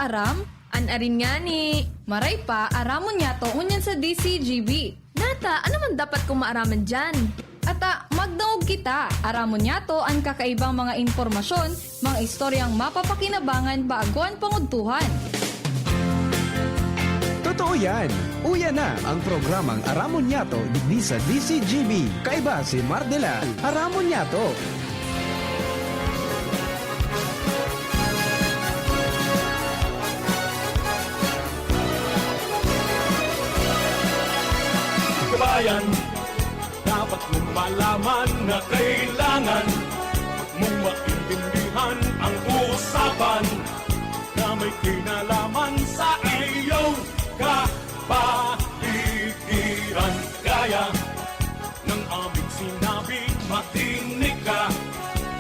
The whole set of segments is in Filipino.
Aram? Anarin nga ni Maray pa, Aramon Niato unyan sa DZGB. Nata, ano man dapat kong maaraman dyan? Ata, magdaog kita. Aramon Niato ang kakaibang mga informasyon, mga istoryang mapapakinabangan baaguan panguntuhan. Totoo yan. Uya na ang programang Aramon Niato digdi sa DZGB. Kaiba si Mario Dela Aramon Niato. Kabayan, dapat mong malaman na kailangan mong maintindihan ang usapan na may kinalaman sa iyong kapaligiran. Gaya ng aming sinabi, makinig ka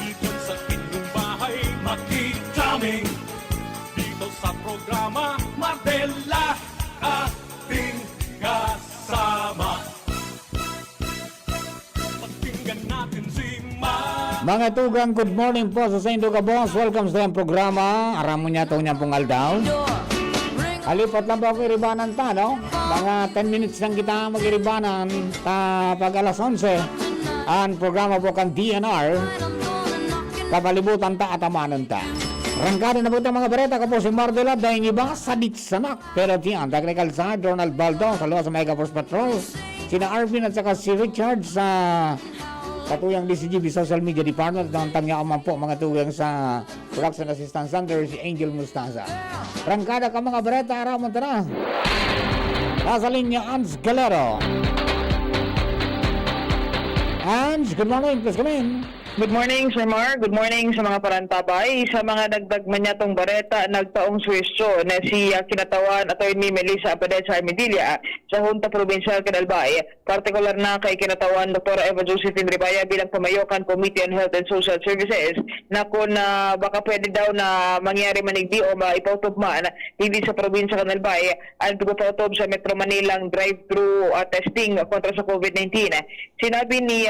dito sa inyong bahay, makijaming dito sa programa Mardela ating kasama. Pakinggan natin si Mga tugang, good morning po sa Saint Boss. Welcome sa yung programa. Aramon Niato niya pong aldaw. Alipat lang po ako iribanan ta, no? Mga 10 minutes lang kita mag-iribanan ta pag alas 11. Ang programa po kan DNR. Kapalibutan ta at amanan ta. Rangkada na po ito mga bereta ko po si Mardela dahil iba sadit sanak. Pero diyan, technical side, Ronald Baldo, sa luwa sa Mega Force Patrol. Sina Arvin at saka si Richard sa katuyang DZGB Social Media Department. Ang tangya man po mga tuyang sa Production Assistant Center si Angel Mustaza. Rangkada ka mga bereta, Aramon tara. Nasa linya, Ans Galero. Ans, good morning, please come in. Good morning, Sir Mar. Good morning sa mga parantabay. Sa mga nagdagman niya tong bareta, nagtaong suwestyo na si kinatawan Atty. Melissa Apadet sa Armidilla sa Junta Provincial Canalbay. Partikular na kay kinatawan Dr. Eva Josephine Ribaya bilang pamayokan Committee on Health and Social Services na kung baka pwede daw na mangyari manigdi o maipautog man hindi sa probinsya Canalbay ang pagpapautog sa Metro Manilang drive-thru testing kontra sa COVID-19. Sinabi ni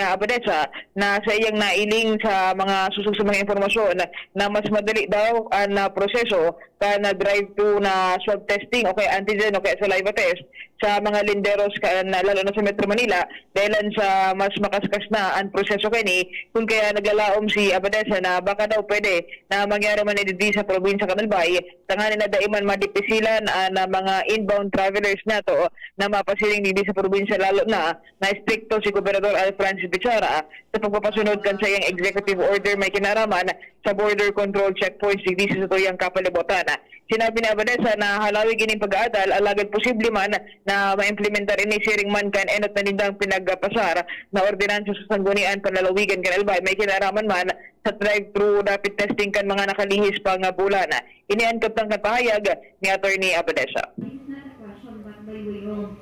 Apadet na sa iyang nailing sa mga susog sa mga informasyon na mas madali daw ang proseso na drive-thru na swab testing o kaya antigen o kaya saliva test sa mga linderos lalo na sa Metro Manila dahil sa mas makaskas na ang proseso kini kung kaya naglalaom si Abadesa na baka daw pwede na mangyari man hindi sa probinsya Canalbay tanganin na daiman madipisilan na mga inbound travelers na to na mapasiling hindi sa probinsya lalo na stricto si Gobernador Francis Bichara sa pagpapasunod kan sa iyang executive order may kinaraman sa border control checkpoints hindi sa tuyang kapalibutan. Sinabi ni Abadesa na halawig ining pag-aadal alagad posible man na ma-implementar ini siring man kan enot na nindang pinagpasar na ordinansya sa sanggunian panlalawigan Canalbay may kinaraman man sa drive-thru rapid testing kan mga nakalihis pang bulan. Iniangkot ng pahayag ni Atty. Abadesa. It's not a question but by way of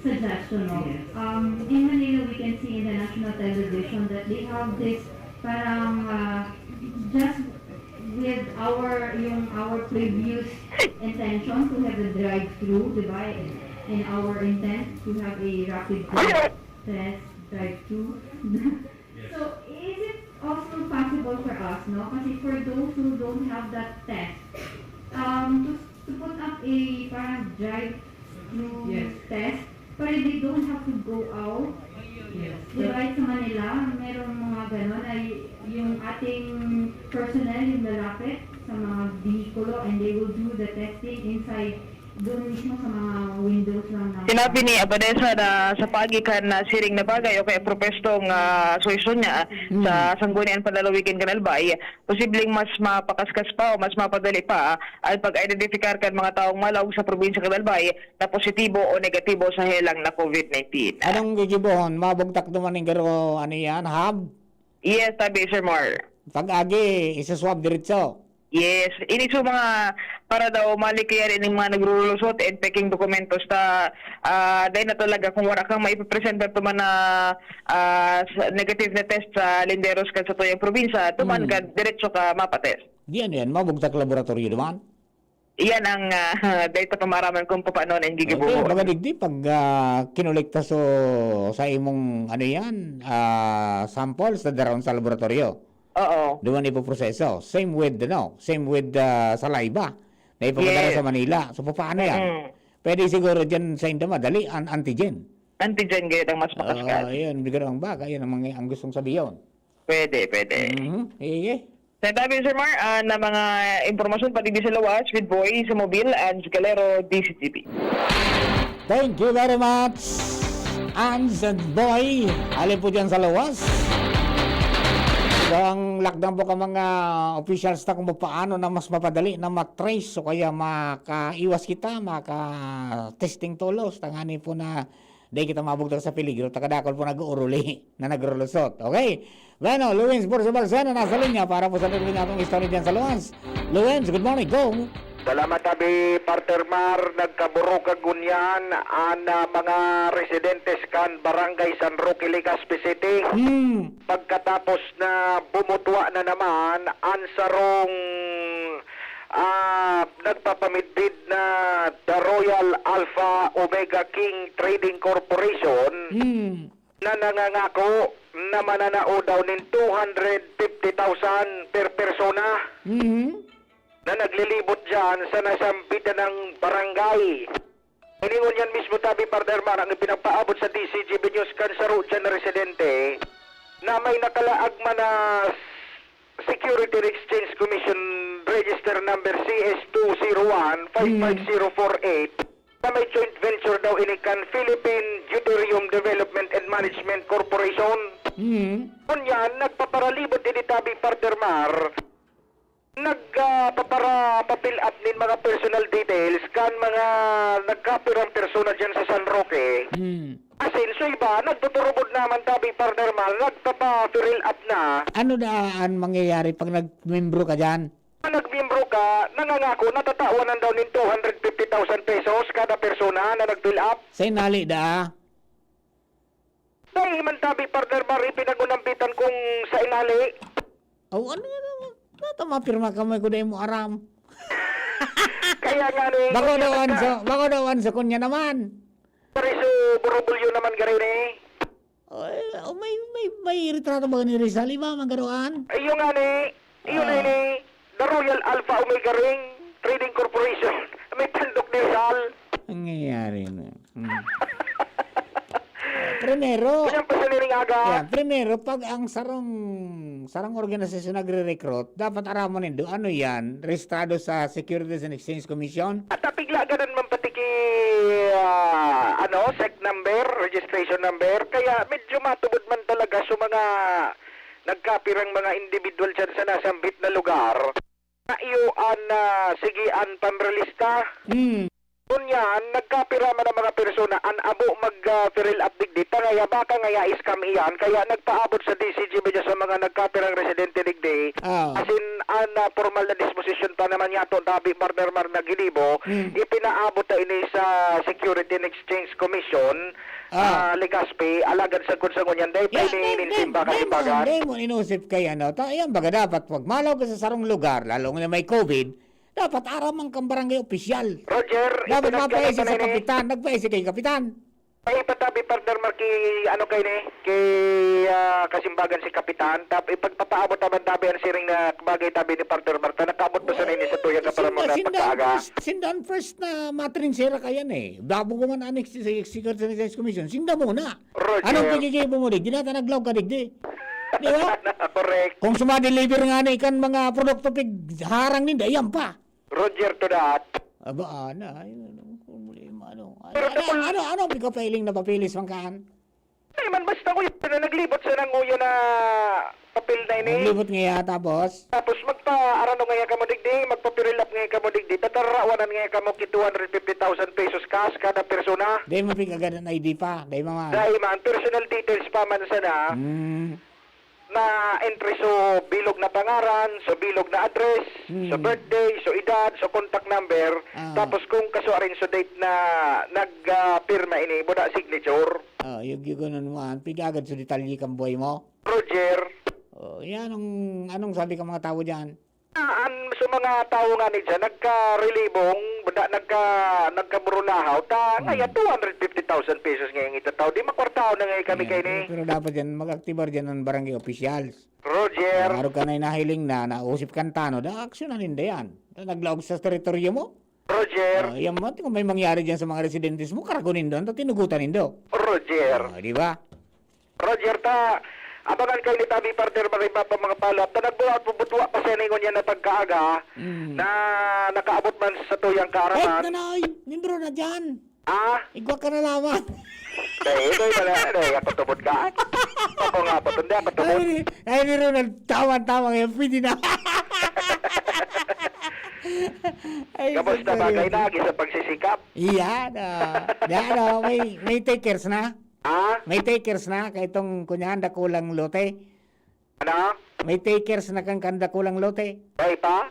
suggestion. No? In Manila we can see in the national television that they have this parang just with our previous intention to have a drive-thru, diba? And our intent to have a rapid test drive-thru. So, is it also possible for us, no? Kasi for those who don't have that test, to put up a parang drive-thru test, pero they don't have to go out. Yes. Diba sa Manila, meron mga ganon ay yung ating personnel yung lalapit sa mga vehikulo and they will do the testing inside doon mismo sa mga windows lang na. Sinabi ni Abadesa na sa pagikan na siring na bagay o kaya propestong solusyon niya sa sanggunian panlalawigan Canalbay, posibleng mas mapakaskas pa o mas mapadali pa ang pag-identifikar kan mga taong malawag sa probinsya Canalbay na positibo o negatibo sa helang na COVID-19. Anong gigibohon? Mabugtak naman ng garo, ano yan, hub? Yes, tabi, Sir Mar. Pag-agi, isa-swab diretso. Yes, ini so mga para daw malikayan ini mga nagrulusot and packing documentos ta dahil na talaga kung wala kang maipresent to man na negative na test sa linderos kan sa tuyang probinsya tuman ka diretso ka mapatest. Diyan mabugtak laboratorio naman. Iyan ang data pamaraman kung paano na hindi gibuo. Okay, magadigdi pag kinolekta sa imong ano yan, samples na daron sa laboratorio. Oo. Doon ipoproseso. Same with saliva na ipapadala Yes. sa Manila. So paano yan? Pwede siguro dyan sa India madali ang antigen. Antigen gayud ang mas makaskas. Yun, bigyan ang baga. Yan ang gustong sabihin. Pwede. Sige. Sa tabi, Sir Mar, na mga impormasyon pati di sa lawas with Boy sa Mobil and sa Calero, DCTV. Thank you very much. Ans and Boy, alin po dyan sa lawas. Ang lockdown po ka mga officials na kung paano na mas mapadali na matrace o kaya makaiwas kita, maka-testing tulos. Tangani po na di kita mabugtag sa peligro. Takadakol po nag-uuruli na nagrulusot. Okay? Bueno, Luwins por sa Balsena nasa linya para po sa tuloy natong istorya dyan sa Luwins. Luwins, good morning. Go! Salamat tabi, Partner Mar, nagkaburo kagunyan ang mga residentes kan Barangay San Roque, Legazpi City. Pagkatapos na bumutwa na naman, ang sarong nagpapamidbid na The Royal Alpha Omega King Trading Corporation na nangangako na mananao daw ng 250,000 per persona. Na naglilibot dyan sa nasambitan ng barangay. Hiningon yan mismo tabi, Partner Mar, ang ipinapaabot sa DZGB News Kansaro dyan na residente na may nakalaag man na Security and Exchange Commission Register Number CS201-55048 na may joint venture daw inikan Philippine Deuterium Development and Management Corporation. Kunyan, nagpaparalibot din tabi, Partner Mar, nagpapil up nin mga personal details kan mga nagkapirang persona dyan sa San Roque. Asin, so iba, nagtuturubod naman tabi, Partner Mar, nagpapapiril up na. Ano daan mangyayari pag nagmembro ka dyan? Nagmembro ka, nangangako, natatawanan daw nin 250,000 pesos kada persona na nag-fill up. Sa inali da? Dahil man tabi, Partner Mar, ipinagunampitan kung sa inali. Ano? Mapirma ka mo mo aram. Kaya nga ni... Bako dawan sa kunya naman. Pariso, burubulyo naman garin eh. May retrato ba ni Rizal? Iba man garoan? Iyo nga ni, iyo na ni, The Royal Alpha Omega Ring Trading Corporation. May tandok ni Rizal. Ang nangyayari na. Primero, Kanyang pasaniring aga. primero, pag ang sarang organisasyon nagre-recruit, dapat aramon nindo, ano yan? Registrado sa Securities and Exchange Commission? At napigla ganan man pati ki, SEC number, registration number. Kaya medyo matubod man talaga sa mga nagkapirang mga individual dyan sa nasambit na lugar. Na iyo sigian panrelista. Kunyan, nagkapira man ang mga persona, an abo mag-fill up digdi, ngaya baka ngaya scam iyan, kaya nagpaabot sa DCGB dyan sa mga nagkapirang residente digdi, asin formal na disposition pa naman yato, tabi, Partner Mar na gilibo, ipinaabot na ini sa Security and Exchange Commission, Legazpi, alagad sa kunsangon yan, dahil pa inininsimba kalimbagan. Hindi mo inusip kay ano, yan baga dapat, pag malaw ka sa sarong lugar, lalo na may COVID, dapat aramang kang barangay opisyal. Roger, Dapat mapaisi sa kapitan. Nagpaisi kay kapitan. Ay ipatabi, Partner Mar, kay kasimbagan si kapitan. Tapos ipagpapaabot naman tabi ang siring na bagay tabi ni Partner Mar. Nakabot pa sa nini sa tuya ka para mga pagkaaga. Sindan first na matrinsera ka yan eh. Bago ko man annex sa Security and Exchange Commission. Sinda muna. Roger. Anong pagigibo mo di? Dinata naglaw ka digdi. Di ba? Correct. Kung sumadeliver nga na ikan mga produkto pig harang ninda, yan pa. Roger to that. Aba, ano pagkapiling na papilis man kaan? Ay man, basta ko yun na naglibot sa nanguyo na papel na ini. Naglibot nga yata, boss. Tapos magpa-arano nga ka mo digdi, magpapirilap nga ka mo digdi, tatarawanan nga ka mo ki 250,000 pesos cash kada persona. Dahil mapigagad ang ID pa. Dahil mga... Dahil man, personal details pa man sana. Na entry so bilog na pangaran, so bilog na address, so birthday, so edad, so contact number, tapos kung kasuarin so date na nagpirma ini, buda signature. Yung ganun man, pigagad sa detalye kang buhay mo. Roger. Yan, anong sabi ka mga tao dyan? So mga tao nga ni dyan, nagka-relibong, buda nagka-burunahaw, ngaya 250,000 pesos ngayon itataw. Di makwartaw na ngayon kami kayo ni. Pero dapat yan, mag-activar dyan ng barangay officials. Roger. Araw ka na inahiling na nausip kantano, da aksyonan hindi yan. Naglaog sa teritoryo mo. Roger. Yan mo, kung may mangyari dyan sa mga residentes mo, karagunin doon, tinugutan nindo. Roger. Di ba? Roger, ta. Abangan kayo ni Tabi Partner Maripa pa mga palap. Ta nagbuhat bubutwa pa sa ningon yan na pagkaaga na nakaabot man sa tuyang Eh, kaaraman. nanay, nimbro na dyan. Ah? Igwa ka na naman. Ito yung ako tubod ka. Ako nga po, hindi ako tubod. Ay, ni Ronald, tama-tama ngayon, pwede na. Ay, Kamusta ba kayo nagi sa pagsisikap? Iyan, may takers na. Ha? May takers na, kaya itong kunyahan dakulang lote. Ano? May takers na kang kandakulang lote. Ay pa?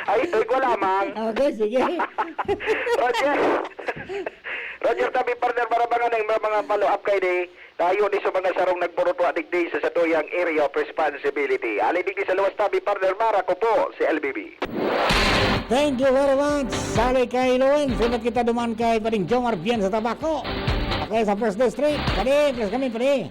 Ay, ito ko lamang. Okay, sige. Roger. Roger, Tabi Partner, marabangan ng mga follow-up kayo di. Tayo ni sa mga sarong nagburutwa digdi sa satuyang area of responsibility. Ali digdi sa luwas Tabi Partner, Mara ko po si LBB. Thank you very much. Sali kay Lowen. Sunod kita duman kay Pading Jomar Bien sa Tabako. Okay, sa First District. Padi, please kami, Padi.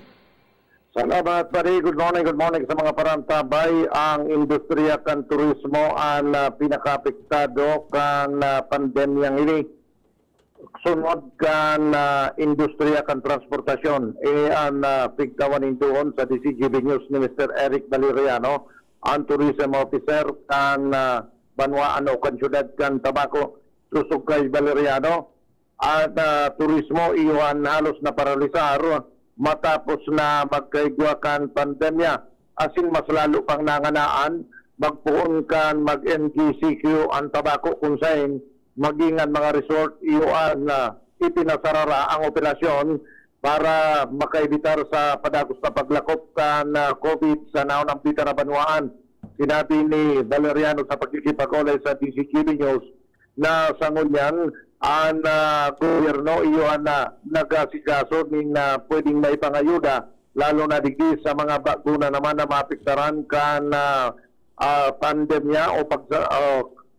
Salamat, pare. Good morning sa mga parantabay. Ang industriya kan turismo ang pinaka-apektado kan pandemyang ini. Sunod kan industriya kan transportasyon. Ang pigtawan doon sa DZGB News ni Mr. Eric Valeriano, ang tourism officer kan Banwaan o kan syudad kan Tabaco, susog kay Valeriano. At turismo iyon halos na paralisar matapos na magkaigwakan pandemya. Asin mas lalo pang nanganaan, magpuon kan mag-NGCQ ang Tabaco kung saan magingan mga resort iyon ipinasarara ang operasyon para makaibitar sa padagos na paglakop kan COVID sa naon ang pita na Banwaan. Sinabi ni Valeriano sa pagkikipagolay sa DZGB News na sa ngunyan ang gobyerno iyon na nagasigaso ng pwedeng maipangayuda lalo na digdi sa mga bakuna naman na maapektaran kan pandemya o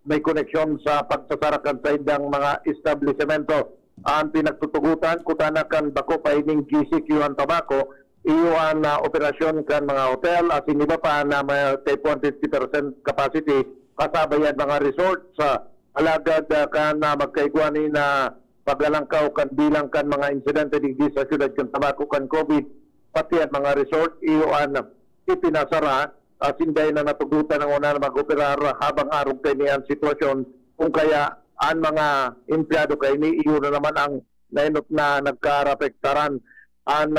may koneksyon sa pagsasarakan sa indang mga establishmento. Ang pinagtutugutan kutanakan bako paining GCQ ang Tabaco iyon na operasyon kan mga hotel at iba pa na may 150% capacity kasabayan mga resort sa alagad kan magkaigwani na paglalangkaw kan bilang kan mga insidente digdi sa syudad kan Tabaco kan COVID pati at mga resort iyon ipinasara sinday na natugutan ng una na mag-operar habang arog kay niyan sitwasyon kung kaya ang mga empleyado kay ni iyon na naman ang nainot na nagkarapektaran ang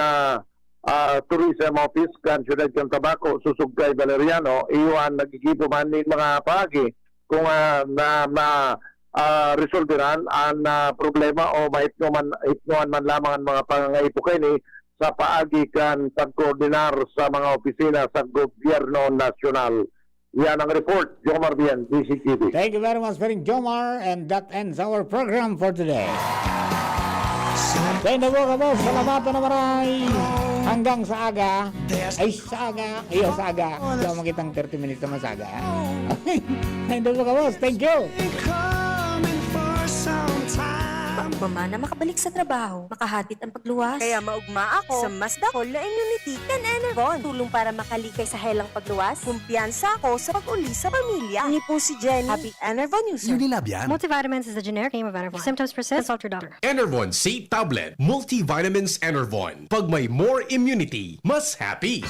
tourism office kan syudad kan Tabaco susug kay Valeriano iyon nagigibo man ni mga pagi kung resolveran ang problema o mahitnuan man lamang ang mga pangangaipo kay ni sa paagi kan pagkoordinar sa mga opisina sa gobyerno nasyonal. Yan ang report, Jomar Bien, DZGB. Thank you very much, Pading Jomar, and that ends our program for today. Thank you po kamo, salamatan na maray. Hanggang sa aga, sa aga. Wala makitang 30 minutes naman sa aga. Thank you po kamo, thank you. Maugma na makabalik sa trabaho, makahatid ang pagluwas. Kaya maugma ako sa mas dakol na immunity kan Enervon. Tulong para makalikay sa helang pagluwas. Kumpiyansa ako sa pag-uli sa pamilya. Ni po si Jenny, happy Enervon user. Unilab yan. Multivitamins is the generic name of Enervon. If symptoms persist, consult your doctor. Enervon C Tablet. Multivitamins Enervon. Pag may more immunity, mas happy.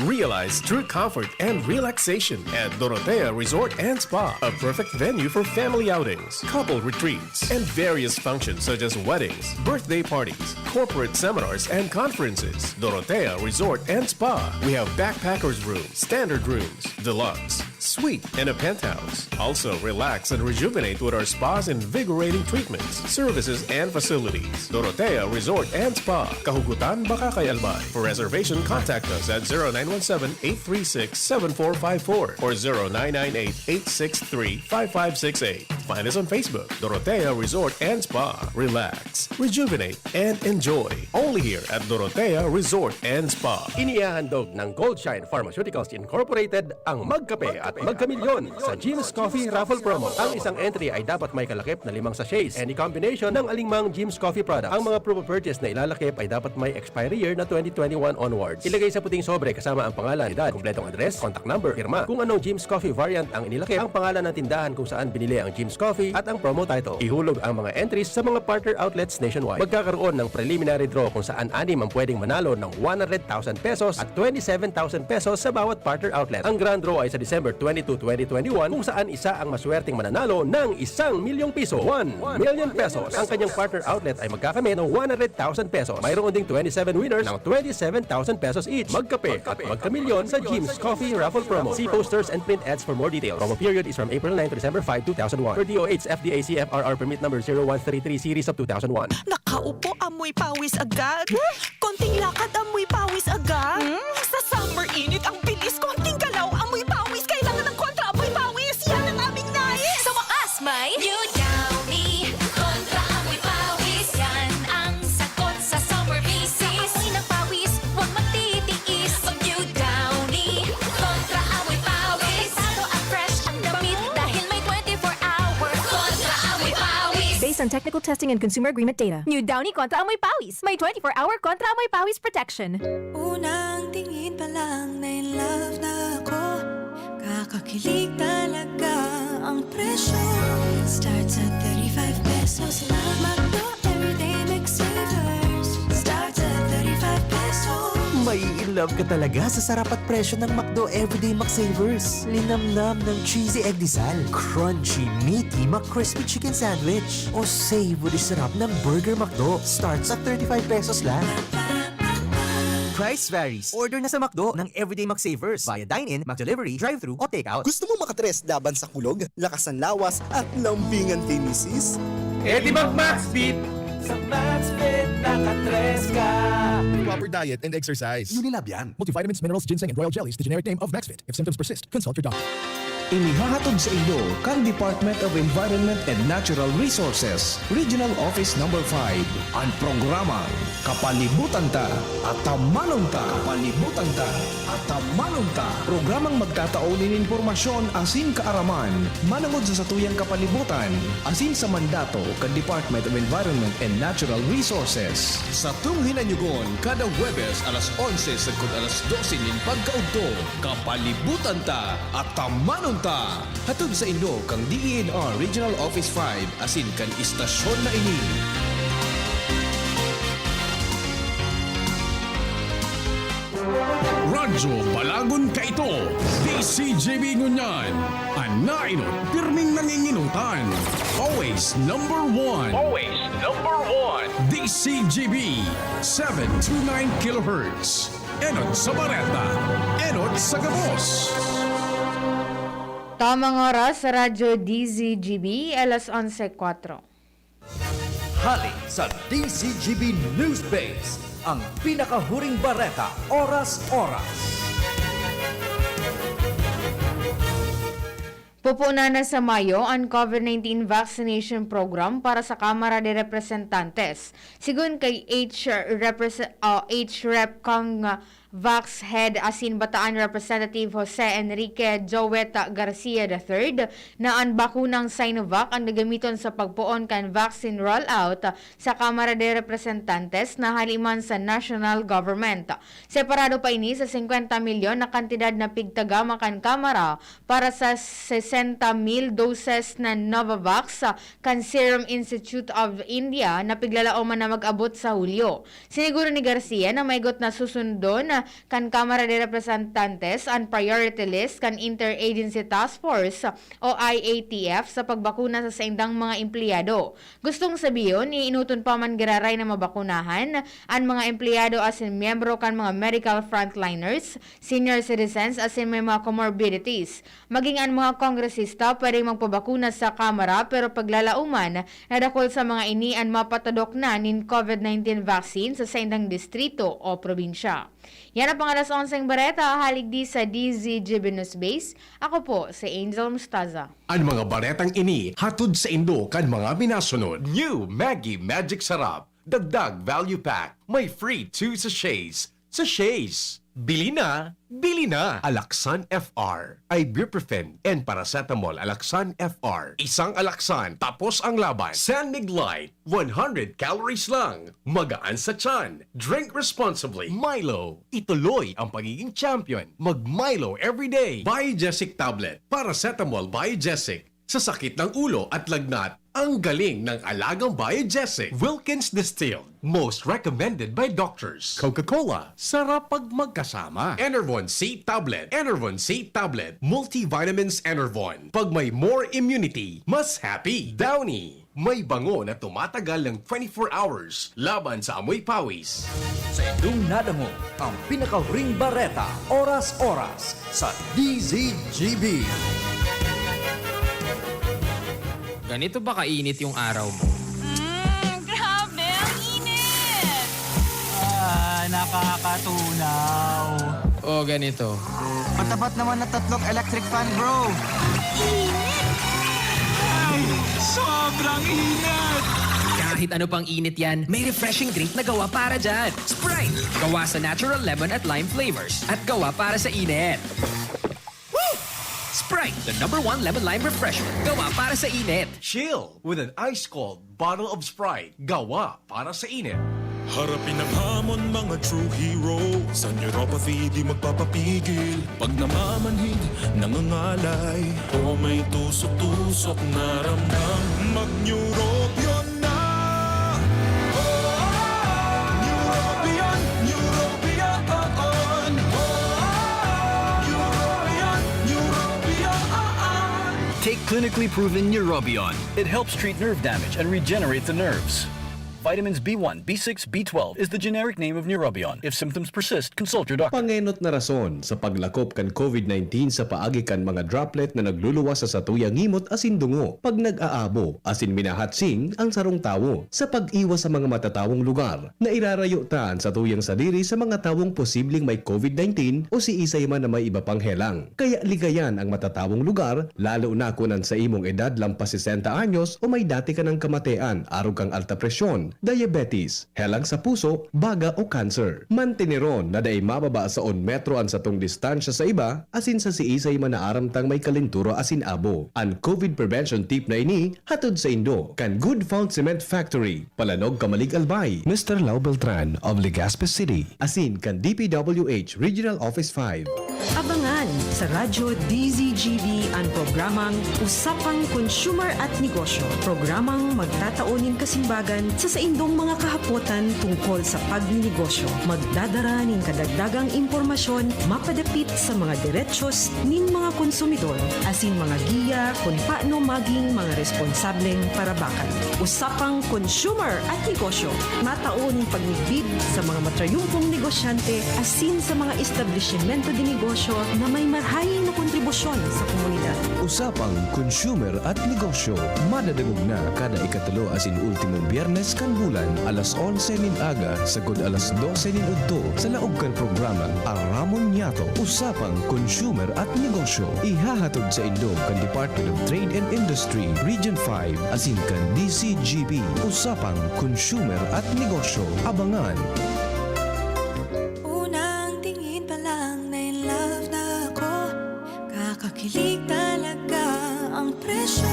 Realize true comfort and relaxation at Dorotea Resort and Spa. A perfect venue for family outings, couple retreats, and various functions such as weddings, birthday parties, corporate seminars, and conferences. Dorotea Resort and Spa. We have backpackers rooms, standard rooms, deluxe, suite, and a penthouse. Also, relax and rejuvenate with our spas and invigorating treatments, services, and facilities. Dorotea Resort and Spa. Kahugutan, Bakakay, Albay. For reservation, contact us at 0917-836-7454 or 0998-863-5568. Find us on Facebook, Dorotea Resort and Spa. Relax, rejuvenate, and enjoy. Only here at Dorotea Resort and Spa. Inihahandog ng Goldshine Pharmaceuticals Incorporated ang Magkape at Magkamilyon sa Jim's Coffee Raffle Promo. Ang isang entry ay dapat may kalakip na 5 sachets. Any combination ng alingmang Jim's Coffee product. Ang mga proof of purchase na ilalakip ay dapat may expiry year na 2021 onwards. Ilagay sa puting sobre kasama ang pangalan, edad, kumpletong address, contact number, firma. Kung anong Jim's Coffee variant ang inilakip, ang pangalan ng tindahan kung saan binili ang Jim's Coffee at ang promo title. Ihulog ang mga entries sa mga partner outlets nationwide. Magkakaroon ng preliminary draw kung saan 6 ang pwedeng manalo ng 100,000 pesos at 27,000 pesos sa bawat partner outlet. Ang grand draw ay sa December 22, 2021 kung saan isa ang maswerteng mananalo ng 1,000,000 piso. 1 million pesos. Ang kanyang partner outlet ay magkakamit ng 100,000 pesos. Mayroon ding 27 winners ng 27,000 pesos each. Magkape at magkamilyon sa Jim's Coffee Raffle Promo. See posters and print ads for more details. Promo period is from April 9 to December 5, 2001. For DOH FDA CFRR permit number 0133 series of 2001. Nakaupo, amoy pawis agad. Konting lakad, amoy pawis agad. Sa summer init, ang bilis. Konting galaw, amoy pawis. Kailangan ng kontra, amoy pawis. Yan ang aming nais. Sa wakas, may New Downy. Kontra, amoy pawis. Yan ang sagot sa summer bisis. Amoy ng pawis, huwag magtitiis. Pag New Downy. Kontra, amoy pawis. Delikado at fresh ang damit dahil may 24-hour. Kontra, amoy pawis. Based on technical testing and consumer agreement data, New Downy Kontra Amoy Pawis. May 24-hour Kontra Amoy Pawis protection. Unang tingin pa lang na in love na ako. Kakakilig talaga ang presyo. Starts at 35 pesos lang. Magno everyday McSavers. Starts at 35 pesos. May in love ka talaga sa sarap at presyo ng McDo Everyday McSavers. Linamnam ng cheesy egg disal, crunchy, meaty McCrispy chicken sandwich, o savory sarap ng Burger McDo. Starts at 35 pesos lang. Price varies. Order na sa McDo ng Everyday McSavers via dine-in, McDelivery, drive-thru o take-out. Gusto mo makatres laban sa kulog, lakas ng lawas at lambingan kay misis? Eh di mag-Max Beat! Sa Max Beat, nakatres ka! Proper diet and exercise. Unilab yan. Multivitamins, minerals, ginseng, and royal jellies, the generic name of MaxFit. If symptoms persist, consult your doctor. Inihahatod sa inyo kang Department of Environment and Natural Resources, Regional Office No. 5, ang programang Kapalibutan Ta at Tamanong Ta. Kapalibutan Ta at Tamanong Ta. Programang magtataunin informasyon asin kaaraman, manangod sa satuyang kapalibutan, asin sa mandato kan Department of Environment and Natural Resources. Sa tunghinanyugon, kada Huwebes alas 11 sagkod alas 12 nin pagkaugto, Kapalibutan Ta at Tamanong Ta. Hatod sa inyo kang DENR Regional Office 5 asin kan istasyon na ini. Radyo Balagon ka ito. DZGB ngunyan. Anainot, pirming nanginginutan. Always number one. Always number one. DZGB 729 kHz. Enot sa Bareta. Enot sa Gabos. Tamang oras sa Radyo DZGB, alas 11:04. Hali sa DZGB News Base, ang pinakahuring bareta, oras-oras. Pupuna na sa Mayo ang COVID-19 vaccination program para sa Kamara de Representantes. Sigun kay H-Rep kang Vax Head asin Bataan Representative Jose Enrique Joeta Garcia III na ang bakunang Sinovac ang nagamiton sa pagpuon kan vaccine rollout sa Kamara de Representantes na haliman sa national government. Separado pa ini sa 50 milyon na kantidad na pigtagama kan Kamara para sa 60,000 doses na Novavax kan Serum Institute of India na piglalauman na mag-abot sa Hulyo. Siniguro ni Garcia na maygot na susundon kan Kamara de Representantes ang priority list kan Interagency Task Force o IATF sa pagbakuna sa saindang mga empleyado. Gustong sabiyon, iinuton pa man giraray na mabakunahan ang mga empleyado asin miyembro kan mga medical frontliners, senior citizens asin may mga comorbidities. Maging ang mga kongresista pwede magpabakuna sa Kamara pero paglalauman nadakol sa mga ini ang mapatadok na nin COVID-19 vaccine sa saindang distrito o probinsya. Yan ang pang alas 11 bareta, halig di sa DZGB News Base. Ako po, si Angel Mustaza. Ang mga baretang ini, hatod sa Indo kan mga minasunod. New Maggie Magic Sarap. Dagdag Value Pack. May free 2 sachets. Sachets. Bili na, bili na. Alaksan FR, ibuprofen, and paracetamol Alaksan FR. Isang Alaksan, tapos ang laban. San Mig Light, 100 calories lang. Magaan sa tiyan. Drink responsibly. Milo, ituloy ang pagiging champion. Mag-Milo everyday. Biogesic Tablet, paracetamol Biogesic. Sa sakit ng ulo at lagnat, ang galing ng alagang Biogesic. Wilkins Distilled, most recommended by doctors. Coca-Cola, sarap pag magkasama. Enervon C Tablet, Enervon C Tablet, multivitamins Enervon. Pag may more immunity, mas happy. Downy, may bango na tumatagal ng 24 hours laban sa amoy pawis. Sa inyong nadamo, ang pinakahuring bareta, oras-oras sa DZGB. Ganito ba kainit yung araw mo? Grabe, ang init! Nakakatunaw. O ganito. Patapat naman na 3 electric fan, bro. Ay, sobrang init! Kahit ano pang init yan, may refreshing drink na gawa para dyan. Sprite! Gawa sa natural lemon at lime flavors. At gawa para sa init. Sprite, the #1 lemon lime refreshment. Gawa para sa init. Chill with an ice-cold bottle of Sprite. Gawa para sa init. Harapin ang hamon, mga true hero. Sa neuropathy di magpapapigil. Pag namamanhid, nangangalay, o may tusok-tusok na ramdam, mag-neurobion na. Neurobion, neurobion. Take clinically proven Neurobion. It helps treat nerve damage and regenerate the nerves. Vitamins B1, B6, B12 is the generic name of Neurobion. If symptoms persist, consult your doctor. Pangenot na rason sa paglakop kan COVID-19 sa paagi kan mga droplet na nagluluwas sa satuyang ngimot asin dungo pag nag-aabo asin minahatsing ang sarong tawo sa pag-iwas sa mga matatawong lugar na irarayo taan sa tuyang sadiri sa mga tawong posibleng may COVID-19 o si isay man na may iba pang helang. Kaya ligayan ang matatawong lugar lalo na kunan sa imong edad lampas 60 anyos o may dati ka ng kamatean arog kang alta presyon, diabetes, helang sa puso, baga o cancer. Mantineron na day mababa sa 1 metro an satong distansya sa iba asin sa siisay man naaramtang may kalinturo asin abo. Ang COVID prevention tip na ini hatod sa Indo kan Good Found Cement Factory, Palanog, Kamalig, Albay, Mr. Lau Beltran of Legazpi City, asin kan DPWH Regional Office 5. Abangan sa Radyo DZGB ang programang Usapang Consumer at Negosyo. Programang magtataonin kasimbagan sa indong mga kahapotan tungkol sa pagninegosyo. Magdadara ning kadagdagang impormasyon mapadapit sa mga diretsyon ning mga konsumidor asin mga giya kung paano maging mga responsableng parabakan. Usapang Consumer at Negosyo. Mataon pagnigbid sa mga matrayumpong negosyante asin sa mga establishmento di negosyo na may marhayin na kontribusyon sa komunidad. Usapang Consumer at Negosyo. Madadagog na kada ikatulo asin ultimong Biyernes kan bulan alas 11 nin aga sagod alas 12 nin udto sa laog kan programang Aramon Niato. Usapang Consumer at Negosyo. Ihahatod sa Indo kan Department of Trade and Industry Region 5 asin kan DZGB. Usapang Consumer at Negosyo. Abangan. Unang tingin pa lang na in love na ako. Kakakilig talaga ang presyo.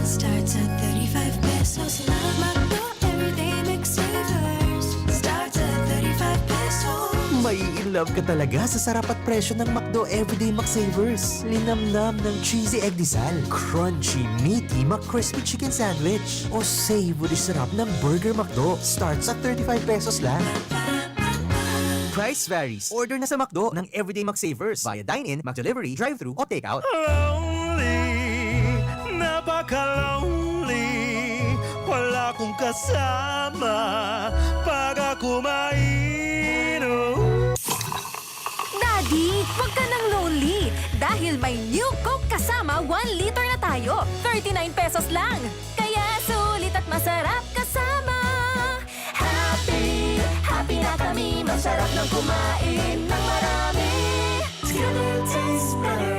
Starts at 35 pesos lang. Magno everyday mix savers. Starts at 35 pesos. May in love ka talaga sa sarap at presyo ng McDo Everyday McSavers. Linamnam ng cheesy egg disal, crunchy, meaty McCrispy chicken sandwich, o savory sarap ng Burger McDo. Starts at 35 pesos lang. Price varies. Order na sa McDo ng Everyday McSavers via dine-in, McDelivery, drive-thru, o take-out. Lonely, napaka-lonely. Wala kong kasama pag ako mainom. Daddy, huwag ka nang lonely. Dahil may new Coke kasama 1 liter na tayo. 39 pesos lang. Kaya sulit at masarap kasama. Happy, happy na kami. Masarap na nang kumain ng marami. Together it tastes better.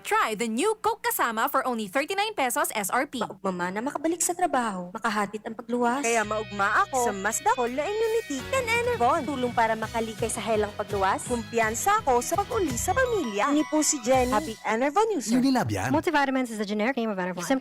Try the new Coke Kasama for only 39 pesos SRP. Maugma na makabalik sa trabaho, makahatid ang pagluwas. Kaya maugma ako sa mas dakol na immunity kan Enervon. Tulong para makalikay sa helang pagluwas. Kumpiyansa ako sa pag-uli sa pamilya. Ni po si Jenny, happy Enervon user. Unilab yan. Multivitamins is the generic name of Enervon.